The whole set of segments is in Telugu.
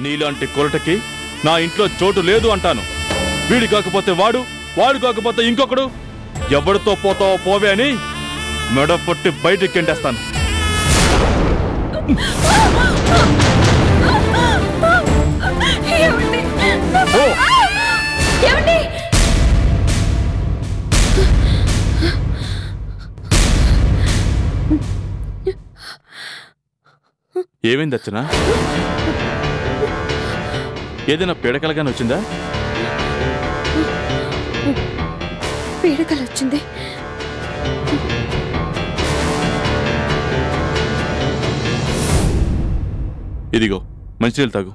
నీలాంటి కొరటకి నా ఇంట్లో చోటు లేదు అంటాను. వీడి కాకపోతే వాడు, వాడు కాకపోతే ఇంకొకడు. ఎవరితో పోతావో పోవే అని మెడ పట్టి బయటికి ఎండేస్తాను. ఏమైంది అర్చన? ఏదైనా పీడకలగానే వచ్చిందా? పీడకలు వచ్చింది. ఇదిగో మంచినీళ్ళు తాగు.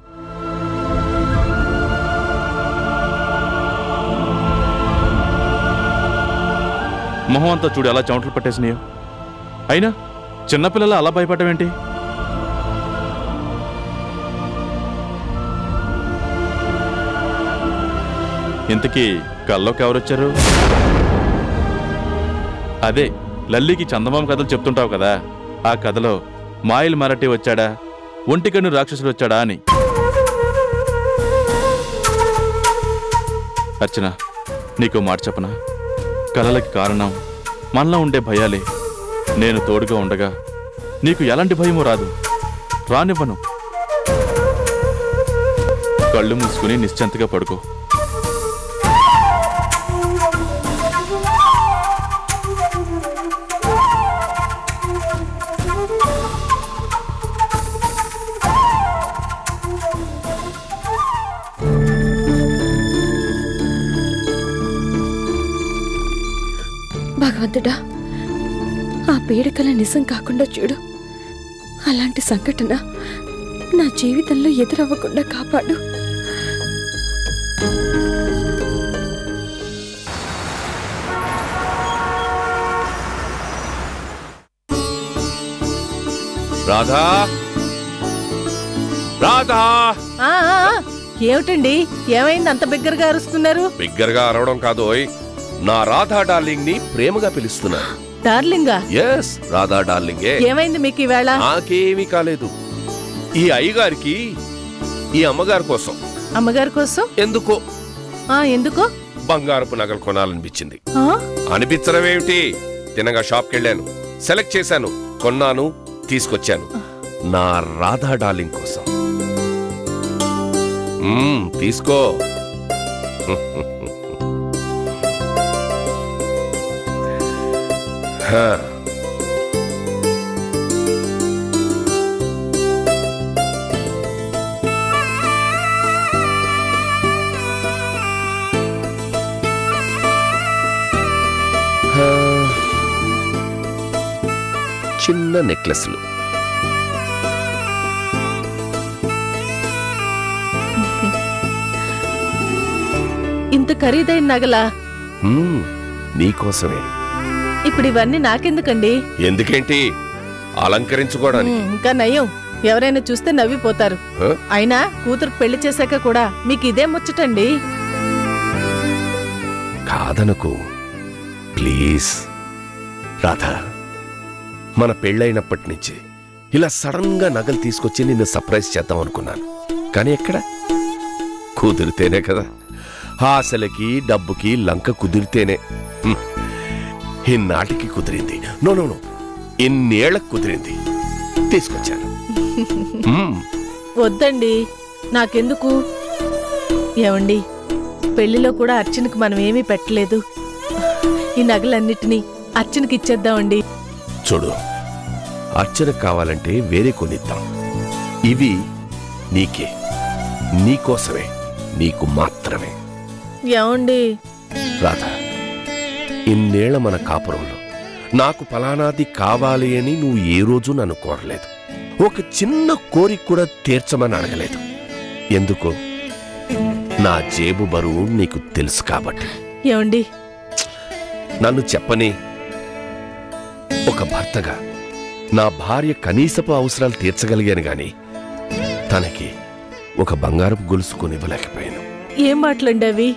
మొహం అంతా చూడు అలా చెమటలు పట్టేసినాయో. అయినా చిన్నపిల్లల అలా భయపడమేంటి? ఇంతకీ కల్లోకి ఎవరొచ్చారు? అదే లల్లికి చందమామ కథలు చెప్తుంటావు కదా, ఆ కథలో మాయలు మరాఠీ వచ్చాడా, ఒంటికన్ను రాక్షసుడు వచ్చాడా అని. అర్చన, నీకో మాట చెప్పనా? కలలకి కారణం మనలో ఉండే భయాలే. నేను తోడుగా ఉండగా నీకు ఎలాంటి భయమూ రాదు, రానివ్వను. కళ్ళు మూసుకుని నిశ్చింతగా పడుకో. భగవంతుడా, ఆ పీడకల నిజం కాకుండా చూడు. అలాంటి సంఘటన నా జీవితంలో ఎదురవ్వకుండా కాపాడు. రాధా, రాధా! ఏమిటండి, ఏమైంది అంత బిగ్గరగా అరుస్తున్నారు? బిగ్గరగా అరవడం కాదోయ్, నా రాధా డార్లింగ్ ని ప్రేమగా పిలుస్తున్నా. డార్లింగా? ఎస్, రాధా డార్లింగే. ఏమైంది మీకు ఈవేళ? నాకేమీ కాలేదు. ఈ అయ్యగారికి ఈ అమ్మగారి కోసం. అమ్మగారి కోసం? ఎందుకో ఎందుకో బంగారపు నగలు కొనాలనిపించింది. అనిపించడమేమిటి, తినగా షాప్కి వెళ్ళాను, సెలెక్ట్ చేశాను, కొన్నాను, తీసుకొచ్చాను. నా రాధా డార్లింగ్ కోసం. తీసుకో. చిన్న నెక్లెస్లు. ఇంత ఖరీదైన నగలా? నీకోసమే. ఇప్పుడు ఇవన్నీ నాకెందుకండి? ఎందుకేంటి, అలంకరించుకోవడానికి. ఇంకా నయం, ఎవరైనా చూస్తే నవ్విపోతారు. అయినా కూతురు పెళ్లి చేశాక కూడా మీకు ఇదే ముచ్చటండి. కాదనుకో ప్లీజ్. రాధా, మన పెళ్ళైనప్పటి నుంచి ఇలా సడన్ గా నగలు తీసుకొచ్చి నిన్ను సర్ప్రైజ్ చేద్దాం అనుకున్నాను. కానీ ఎక్కడ కుదిరితేనే కదా. ఆశలకి డబ్బుకి లంక కుదిరితేనే. ఇన్నాటికి కుదిరింది. నో, ఇన్నేళ్లకు కుదిరింది, తీసుకొచ్చాను. వద్దండి, నాకెందుకు. ఏమండి, పెళ్లిలో కూడా అర్చనకు మనం ఏమీ పెట్టలేదు. ఈ నగలన్నిటినీ అర్చనకి ఇచ్చేద్దామండి. చూడు, అర్చనకు కావాలంటే వేరే కొనిద్దాం. ఇవి నీకే, నీకోసమే, నీకు మాత్రమే. ఏమండి? రాధా, ఇన్నేళ్ల మన కాపురంలో నాకు ఫలానాది కావాలి అని నువ్వు ఏ రోజు నన్ను కోరలేదు. ఒక చిన్న కోరిక కూడా తీర్చమని అడగలేదు. ఎందుకో, నా జేబు బరువు నీకు తెలుసు కాబట్టి. ఏమండి? నన్ను చెప్పని. ఒక భర్తగా నా భార్య కనీసపు అవసరాలు తీర్చగలిగాను గాని తనకి ఒక బంగారపు గొలుసు కొనివ్వలేకపోయాను. ఏం మాటలండి అవి?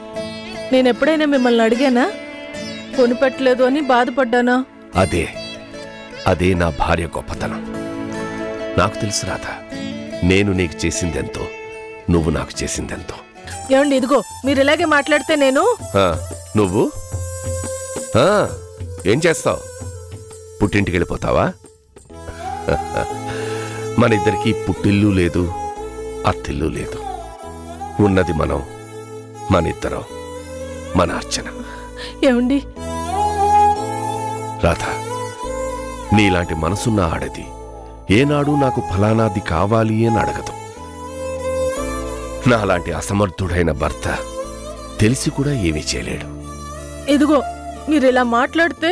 నేనెప్పుడైనా మిమ్మల్ని అడిగానా? కొనిపెట్టలేదు అని బాధపడ్డానా? అదే నా భార్య గొప్పతనం. నాకు తెలుసు రాధా, నేను నీకు చేసిందెంతో, నువ్వు నాకు చేసిందెంతో. ఏమండి ఇదిగో మీరు ఇలాగే మాట్లాడితే నేను నువ్వు ఏం చేస్తావు? పుట్టింటికి వెళ్ళిపోతావా? మన ఇద్దరికి పుట్టిల్లు లేదు, అత్తిల్లు లేదు. ఉన్నది మనం, మన ఇద్దరం, మన అర్చన. ఏమండి రాధా, నీలాంటి మనసున్న ఆడది ఏనాడు నాకు ఫలానాది కావాలి అని అడగదు. నాలాంటి అసమర్థుడైన భర్త తెలిసి కూడా ఏమీ చేయలేడు. ఇదిగో మీరు ఇలా మాట్లాడితే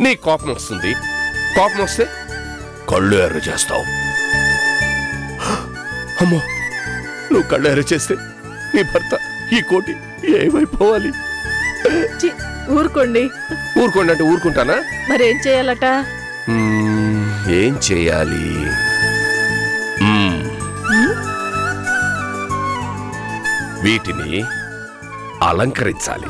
నీ కోపం వస్తుంది. కోపం వస్తే కళ్ళు ఎర్ర చేస్తావు. అమ్మో, నువ్వు కళ్ళు ఎర్ర చేస్తే నీ భర్త ఈ కోటి ఏమైపోవాలి? ఊరుకోండి. ఊరుకోండి అంటే ఊరుకుంటానా? మరేం చేయాలట? ఏం చేయాలి? వీటిని అలంకరించాలి.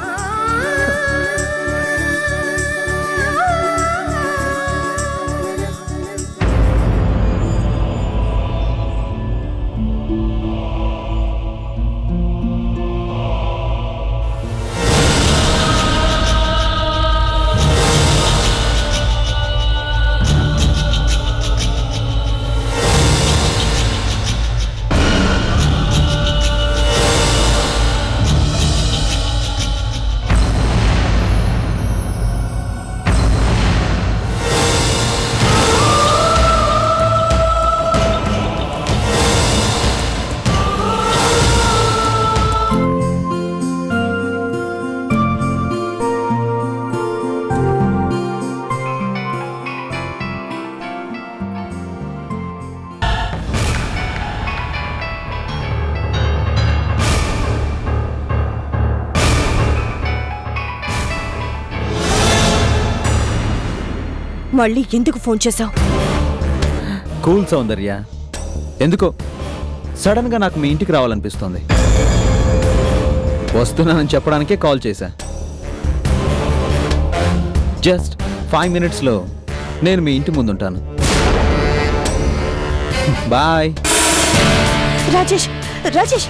మళ్ళీ ఎందుకు ఫోన్ చేశావు? కూల్ సౌందర్య, ఎందుకో సడన్ గా నాకు మీ ఇంటికి రావాలనిపిస్తుంది. వస్తున్నానని చెప్పడానికే కాల్ చేశా. జస్ట్ 5 minutesలో నేను మీ ఇంటి ముందుంటాను. బాయ్. రాజేష్, రాజేష్,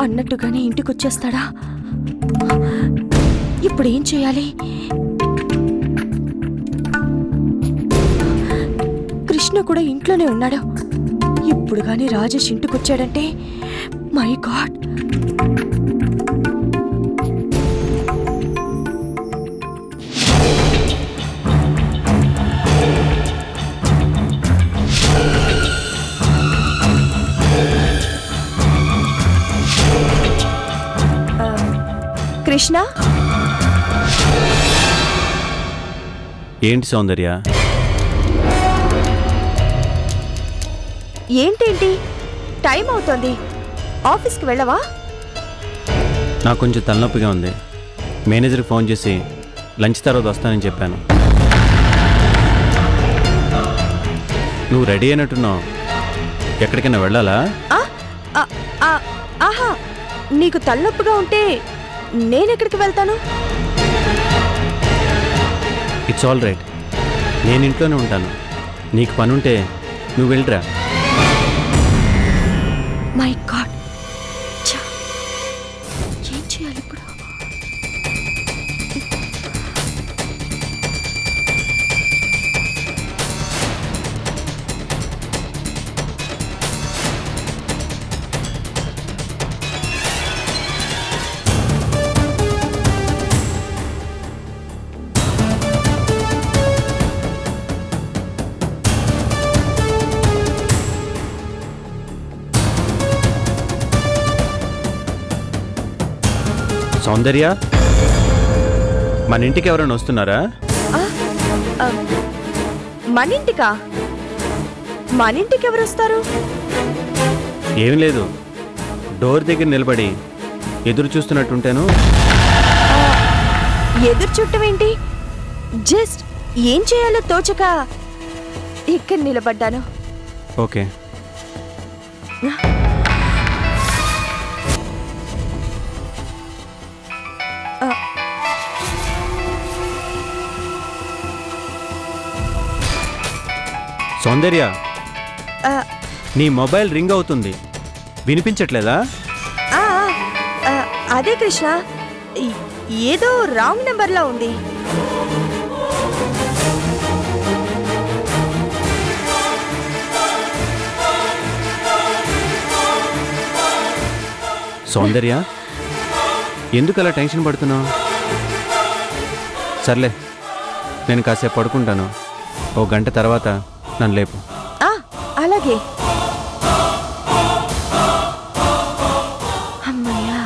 అన్నట్టుగానే ఇంటికొచ్చేస్తాడా? ఇప్పుడు ఏం చేయాలి? కృష్ణ కూడా ఇంట్లోనే ఉన్నాడు. ఇప్పుడు గాని రాజేష్ ఇంటికొచ్చాడంటే మై గాడ్. కృష్ణ, ఏంటి సౌందర్య? ఏంటేంటి? టైం అవుతోంది. ఆఫీస్కి వెళ్ళవా? నాకు కొంచెం తలనొప్పిగా ఉంది. మేనేజర్కి ఫోన్ చేసి లంచ్ తర్వాత వస్తానని చెప్పాను. నువ్వు రెడీ అయినట్టున్నావు. ఎక్కడికైనా వెళ్ళాలా? ఆహా, నీకు తలనొప్పిగా ఉంటే నేనెక్కడికి వెళ్తాను? It's all right. నేను ఇంట్లోనే ఉంటాను. నీకు పని ఉంటే నువ్వు వెళ్ళిరా. మై గాడ్, ఏం చేయాలి ఇప్పుడు? సౌందర్య, మన ఇంటికి ఎవరైనా వస్తున్నారా? మన ఇంటికా? మన ఇంటికి ఎవరు వస్తారు? ఏం లేదు, డోర్ దగ్గర నిలబడి ఎదురు చూస్తున్నట్టుంటేను. ఎదురు చుట్టం ఏంటి? జస్ట్ ఏం చేయాలో తోచక ఇక్కడ నిలబడ్డాను. ఓకే. సౌందర్య, నీ మొబైల్ రింగ్ అవుతుంది, వినిపించట్లేదా? అదే కృష్ణ, ఏదో రాంగ్ నెంబర్లో ఉంది. సౌందర్య, ఎందుకు అలా టెన్షన్ పడుతున్నావు? సర్లే, నేను కాసేపు పడుకుంటాను. ఓ గంట తర్వాత నన్ను లేపు. అలాగే. అమ్మయ్యా.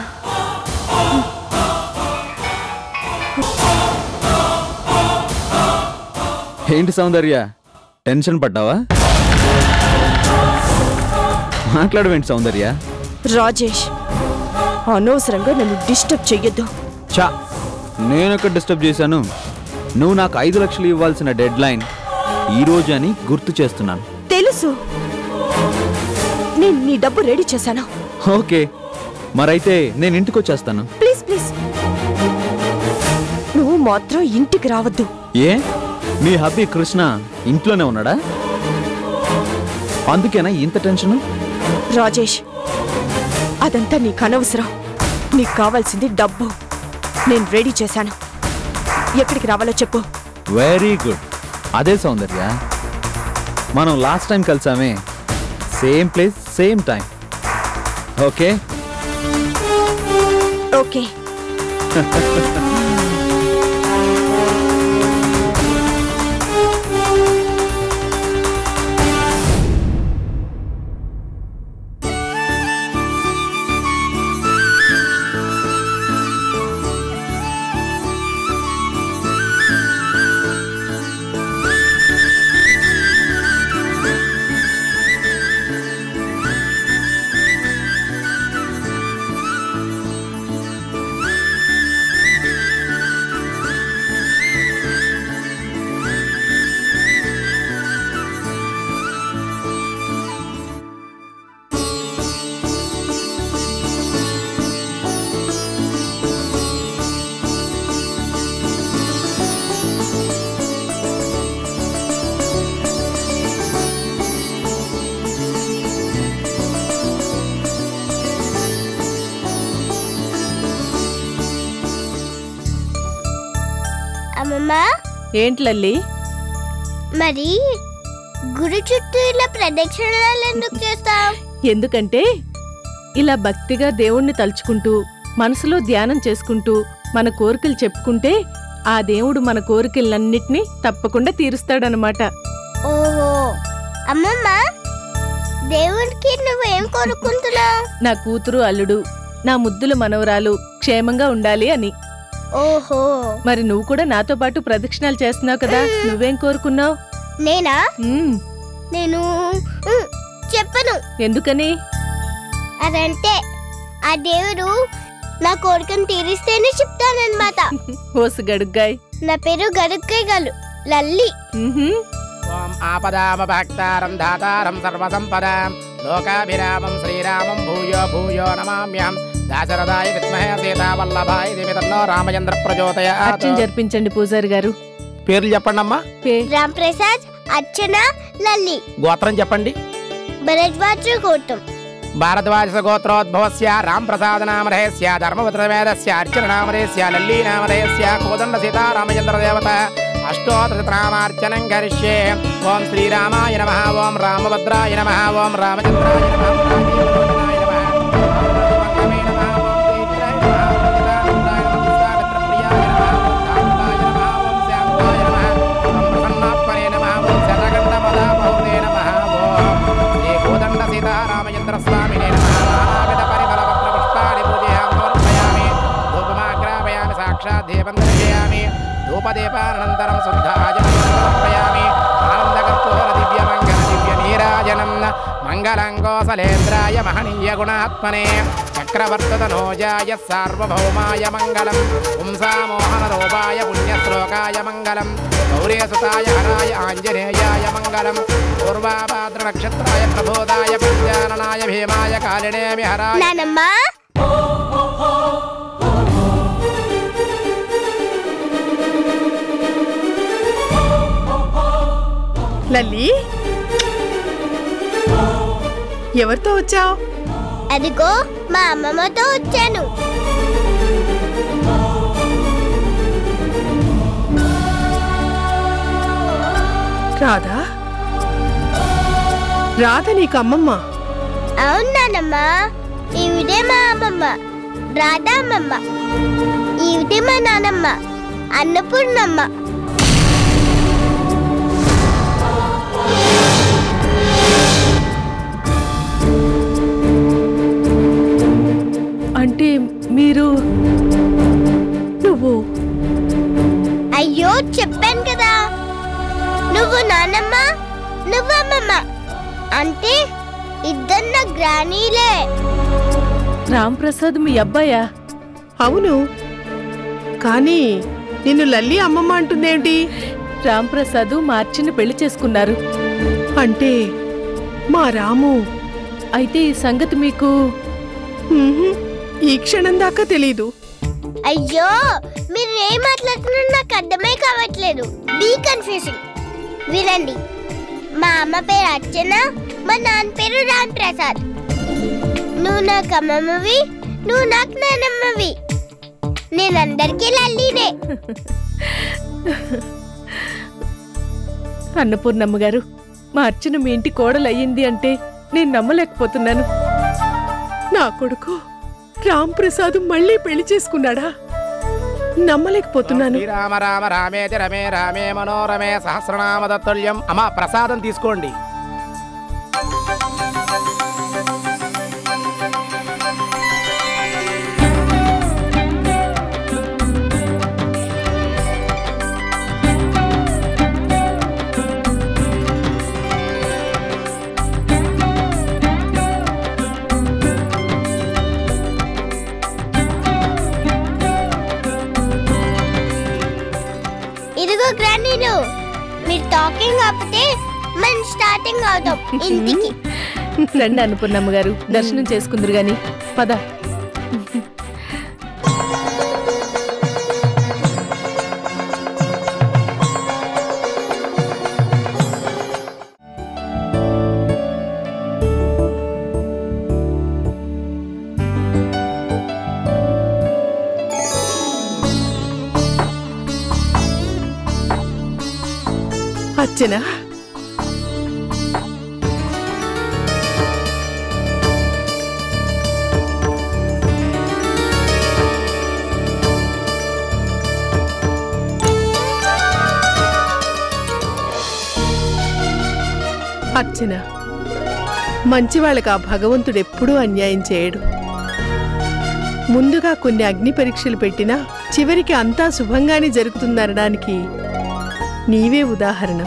ఏంటి సౌందర్య, టెన్షన్ పడ్డావా? మాట్లాడవేంటి సౌందర్య? రాజేష్, అనవసరంగా నన్ను డిస్టర్బ్ చెయ్యొద్దు. చా, నేనెక్కడ డిస్టర్బ్ చేశాను? నువ్వు నాకు 5 లక్షలు ఇవ్వాల్సిన డెడ్ లైన్ ఈరోజు అని గుర్తు చేస్తున్నాను. తెలుసు, నేను నీ డబ్బు రెడీ చేశాను. ఓకే, మరైతే నేను ఇంటికి వచ్చేస్తాను. ప్లీజ్ ప్లీజ్, నువ్వు మాత్రం ఇంటికి రావద్దు. ఏ, మీ హబ్బీ కృష్ణ ఇంట్లోనే ఉన్నాడా? అందుకేనా ఇంత టెన్షన్? రాజేష్, అదంతా నీకు అనవసరం. నీకు కావాల్సింది డబ్బు. నేను రెడీ చేశాను. ఎక్కడికి రావాలో చెప్పు. Very good. అదే సౌందర్య, మనం లాస్ట్ టైం కలిసామే, same place same time. Okay okay. అమ్మమ్మా, ఏంటి లల్లి? మరి గుడి చుట్టూ ఇలా ప్రదక్షిణాలు ఎందుకు చేస్తావు? ఎందుకంటే ఇలా భక్తిగా దేవుణ్ణి తలుచుకుంటూ మనసులో ధ్యానం చేసుకుంటూ మన కోరికలు చెప్పుకుంటే ఆ దేవుడు మన కోరికలన్నిటినీ తప్పకుండా తీరుస్తాడనమాట. ఓహో, అమ్మమ్మ, దేవుడికి నువ్వేం కోరుకుంటున్నావు? నా కూతురు అల్లుడు, నా ముద్దుల మనవరాలు క్షేమంగా ఉండాలి అని. ఓహో, మరి నువ్వు కూడా నాతో పాటు ప్రదక్షిణాలు చేస్తున్నావు కదా, నువ్వేం కోరుకున్నావు? నేనా? నేను చెప్పను. ఎందుకని? అదంటే ఆ దేవుడు నా కోరికను తీరిస్తేనే చెప్తానన్నమాట. ఓసు గడుగ్గాయ్. నా పేరు గడుగ్గాయ్ గారు, లల్లి. ఓం ఆపదామభక్తారం దాతారం సర్వసంపదాం లోకాభిరామం శ్రీరామం భూయో భూయో నమామ్యం. దాశరథాయ విద్మహే సీతావల్లభాయ ధీమహి తన్నో రామచంద్ర ప్రచోదయాత్. అర్చన జరిపించండి పూజారి గారు. పేర్లు చెప్పండి అమ్మా. రామ్ ప్రసాద్, అర్చన, లల్లి. గోత్రం చెప్పండి. భరద్వాజ గోత్రం. భారద్వాజ గోత్రోద్భవస్య రామ్ ప్రసాద నామధేయస్య ధర్మపుత్రవేదస్య అర్చన నామధేయస్య లల్లీ నామధేయస్య కోదండ సీతా రామచంద్ర దేవత అష్టోత్తరనామార్చనం కరిష్యే. ఓం శ్రీరామాయ నమః, ఓం రామభద్రాయ నమః, ఓం రామచంద్రాయ నమః. ధూపదీపానంతరం శుద్ధాజనయామి ఆనందకర్పూర దివ్యమంగళ దివ్య నీరాజనం మంగళం కోసలేంద్రాయ మహనీయ గుణాత్మనే చక్రవర్తనోజాయ సార్వభౌమాయ మంగళం పుంసామోహన రూపాయ పుణ్యశ్లోకాయ మంగళం గౌరీసుతాయ హరాయ ఆంజనేయాయ మంగళం పూర్వాభాద్ర నక్షత్రాయ ప్రబోధాయ ప్రత్యాననాయ భీమాయ కాలినే విహరాయ. నానమ్మ లల్లి ఎవరితో వచ్చావు? అదిగో మా అమ్మమ్మతో వచ్చాను. రాధా? రాధ నీకు అమ్మమ్మ? అవును నానమ్మ, ఈవిడే మా అమ్మమ్మ రాధా అమ్మమ్మ. ఈవిడే మా నానమ్మ అన్నపూర్ణమ్మ. అంటే మీరు నువ్వు? అయ్యో చెప్పాను కదా, నువ్వు నానమ్మ నువ్వు అమ్మమ్మ అంటే ఇద్దరు నా గ్రానీలే. రాంప్రసాద్ మీ అబ్బాయా? అవును, కానీ నిన్ను లల్లి అమ్మమ్మ అంటుందేంటి? రాంప్రసాద్ మార్చిని పెళ్లి చేసుకున్నారు. అంటే మా రాము. అయితే ఈ సంగతి మీకు ఈ క్షణం దాకా తెలీదు. అయ్యో మీరు ఏం మాట్లాడుతున్నారు నాకు అర్థమే కావట్లేదు. Be confusing. వినండి, మా అమ్మ పేరు అర్చన, మా నాన్న పేరు రామ్ ప్రసాద్. నువ్వు నాకు అమ్మమ్మవి, నువ్వు నాకు నానమ్మవి. నేనందరికీ లల్లీనే. అన్నపూర్ణమ్మ గారు, మా అర్చన మీ ఇంటి కోడలు అయ్యింది అంటే నేను నమ్మలేకపోతున్నాను. నా కొడుకు రామ్ ప్రసాద్ మళ్ళీ పెళ్లి చేసుకున్నాడా? నమ్మలేకపోతున్నాను. శ్రీరామ రామ రామేతి రమే రామే మనోరమే సహస్రనామ తత్తుల్యం. అమ్మా ప్రసాదం తీసుకోండి. ఇదిగో గ్రానీలు, మీరు టాకింగ్ ఆపితే మనం స్టార్టింగ్ అవుతాం ఇంటికి. రండి అన్నపూర్ణమ్మ గారు, దర్శనం చేసుకుందరు గాని. పద. అర్చన, అర్చన, మంచివాళ్ళకి ఆ భగవంతుడు ఎప్పుడూ అన్యాయం చేయడు. ముందుగా కొన్ని అగ్ని పరీక్షలు పెట్టినా చివరికి అంతా శుభంగానే జరుగుతుందనడానికి నీవే ఉదాహరణ.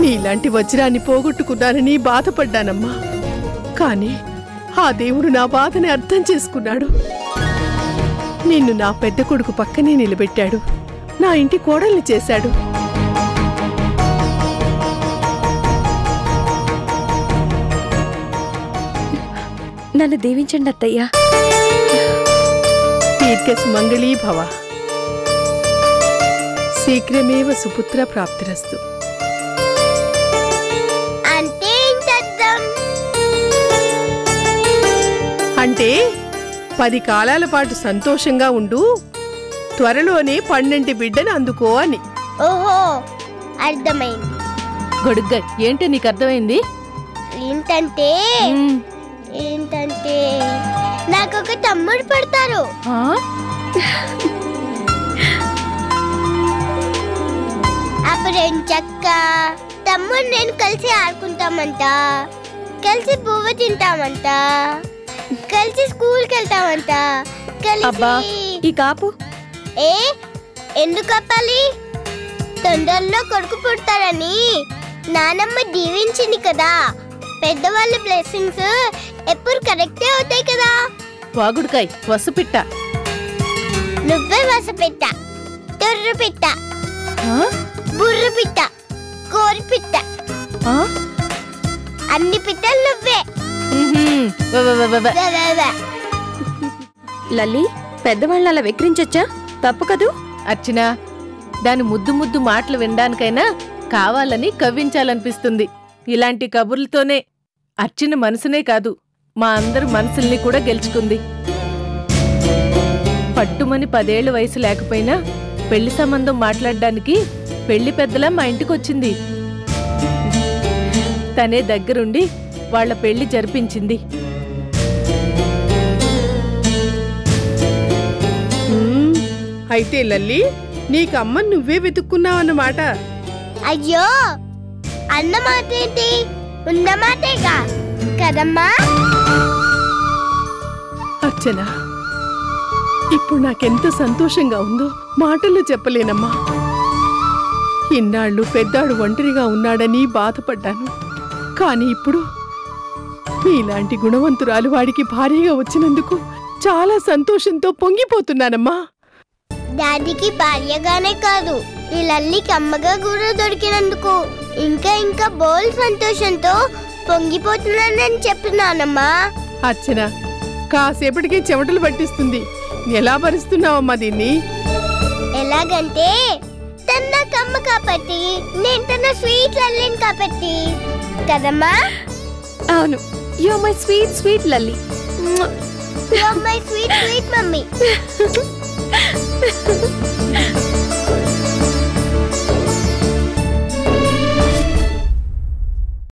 నీలాంటి వజ్రాన్ని పోగొట్టుకున్నానని బాధపడ్డానమ్మా. కానీ ఆ దేవుడు నా బాధని అర్థం చేసుకున్నాడు. నిన్ను నా పెద్ద కొడుకు పక్కనే నిలబెట్టాడు. నా ఇంటి కోడల్ని చేశాడు. నన్ను దీవించండి అత్తయ్య. దీర్ఘ సుమంగళీ భవ. శీఘ్రమేవ సుపుత్ర ప్రాప్తిరస్తు. అంటే ఏంటర్థం? అంటే 10 కాలాల పాటు సంతోషంగా ఉండు, త్వరలోనే 12 బిడ్డను అందుకో అని. ఓహో, అర్థమైంది. గొడుగ్గా ఏంటి నీకు అర్థమైంది? ఏంటంటే నాకు ఒక తమ్ముడు పడతారు. అప్పుడు చక్క తమ్ముడు నేను కలిసి ఆడుకుంటామంట, కలిసి పువ్వు తింటామంట, కలిసి స్కూల్కి వెళ్తామంట. అబ్బా, ఈ కాపు ఎందుకు కప్పాలి? తొందరలో కొడుకు పుడతారని నానమ్మ దీవించింది కదా. పెద్దవాళ్ళ బ్లెస్సింగ్స్ ఎప్పుడు కరెక్టే అవుతాయి కదా. వాగుడుకాయ్ వసుపిట్ట. నువ్వే వసపిట్ట, తుర్రు పిట్ట, బుర్రు పిట్ట, కోరి పిట్ట, అన్ని పిట్టలు నువ్వే. లల్లి, పెద్దవాళ్ళని అలా వెక్కిరించొచ్చా? తప్పు కదూ. అర్చన, దాని ముద్దు ముద్దు మాటలు వినడానికైనా కావాలని కవ్వించాలనిపిస్తుంది. ఇలాంటి కబుర్లతోనే అర్చన మనసునే కాదు, మా అందరి మనసుల్ని కూడా గెలుచుకుంది. పట్టుమని 10 ఏళ్ల వయసు లేకపోయినా పెళ్లి సంబంధం మాట్లాడడానికి పెళ్లి పెద్దలా మా ఇంటికొచ్చింది. తనే దగ్గరుండి వాళ్ల పెళ్లి జరిపించింది. అయితే లల్లి, నీకు అమ్మని నువ్వే వెతుక్కున్నావన్నమాట. అయ్యో, అన్నమాట ఏంటి, ఉన్నమాటేగా కదమ్మా. అర్చన, ఇప్పుడు నాకెంత సంతోషంగా ఉందో మాటల్లో చెప్పలేనమ్మా. ఇన్నాళ్ళు పెద్దాడు ఒంటరిగా ఉన్నాడని బాధపడ్డాను. కానీ ఇప్పుడు మీలాంటి గుణవంతురాలు వాడికి భారీగా వచ్చినందుకు చాలా సంతోషంతో పొంగిపోతున్నానమ్మా. డాడీకి భార్యగానే కాదు, ఈ లల్లికి అమ్మగా కూడా దొరికినందుకు ఇంకా ఇంకా బోల్ సంతోషంతో పొంగిపోతున్నానని చెప్తున్నానమ్మా. అర్చన, కాసేపటికి చెమటలు పట్టిస్తుంది. ఎలా భరిస్తున్నావమ్మా దీన్ని? ఎలాగంటే తన కమ్మ కాబట్టి, నేను తన స్వీట్ లల్లిని కాబట్టి కదమ్మా. అవును, you are my sweet sweet Lalli. You are my sweet sweet mummy.